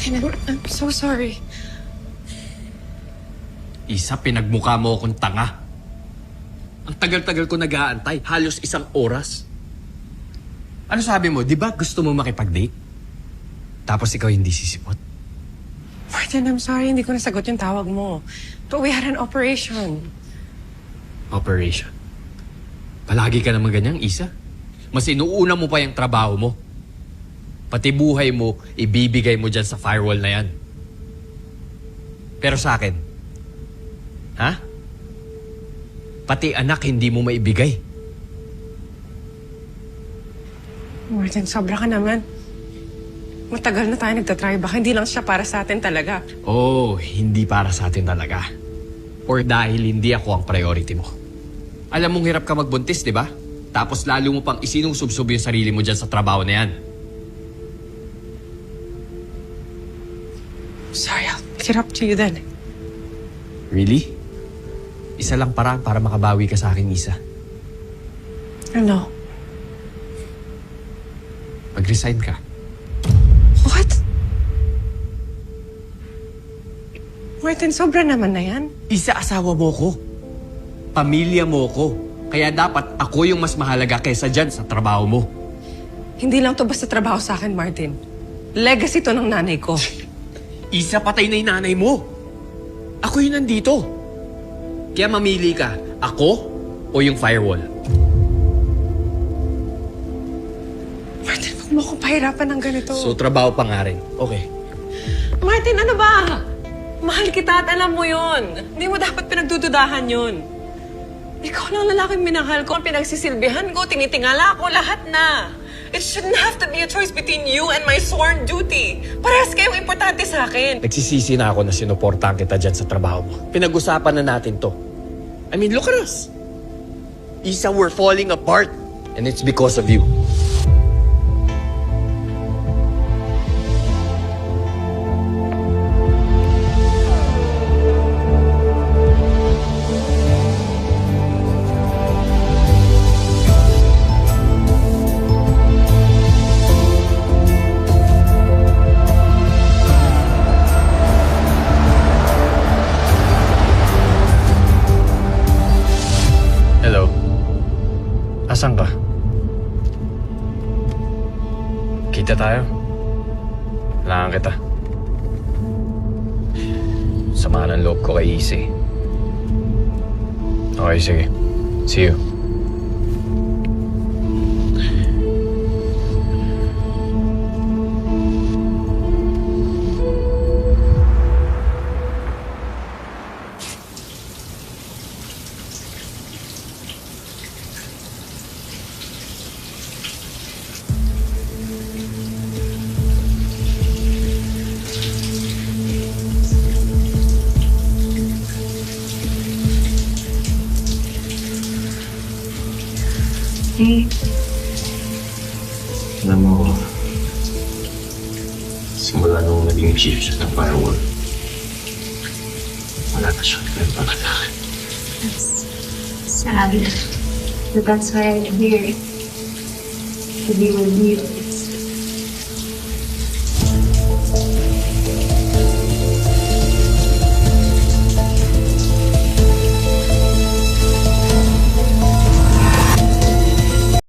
I'm so sorry. Isa, pinagmukha mo akong tanga. Ang tagal-tagal ko nag-aantay. Halos 1 oras. Ano sabi mo? Di ba gusto mo makipag-date? Tapos ikaw hindi sisipot. Martin, I'm sorry. Hindi ko nasagot yung tawag mo. But we had an operation. Operation. Palagi ka naman ganyang, Isa. Mas inuuna mo pa yung trabaho mo. Pati buhay mo, ibibigay mo dyan sa firewall na yan. Pero sa akin, ha? Pati anak hindi mo maibigay. Martin, sobra ka naman. Matagal na tayo nagtatry. Baka hindi lang siya para sa atin talaga. Oh, hindi para sa atin talaga. Or dahil hindi ako ang priority mo. Alam mong hirap ka magbuntis, di ba? Tapos lalo mo pang isinusubsob yung sarili mo dyan sa trabaho na yan. Sorry, I'll pick it up to you then. Really? Isa lang paraan para makabawi ka sa akin, Isa. Ano? Mag-resign ka. What? Martin, sobra naman na yan. Isa, asawa mo ko. Pamilya mo ko. Kaya dapat ako yung mas mahalaga kaysa dyan sa trabaho mo. Hindi lang to basta trabaho sa akin, Martin. Legacy to ng nanay ko. Isa, patay na yung nanay mo. Ako yung nandito. Kaya mamili ka, ako o yung firewall. Martin, huwag mo akong pahirapan ng ganito. So, trabaho pa nga rin. Okay. Martin, ano ba? Mahal kita at alam mo yun. Hindi mo dapat pinagdududahan yun. Ikaw lang lalaking minahal ko, ang pinagsisilbihan ko, tinitingala ko, lahat na. It shouldn't have to be a choice between you and my sworn duty. Parehas kayong importante sa akin. Nagsisisi na ako na sinuportahan kita dyan sa trabaho mo. Pinag-usapan na natin to. I mean, look at us. Isa, we're falling apart. And it's because of you. Hello? Asan ka? Kita tayo? Kailangan kita. Sama ng loob ko kay Easy. Okay, sige. See you. Alam mo, simula nung naging chief siya ng firewall, wala na siyang pinagpapalaki. That's sad. But that's why I'm here. To be with you.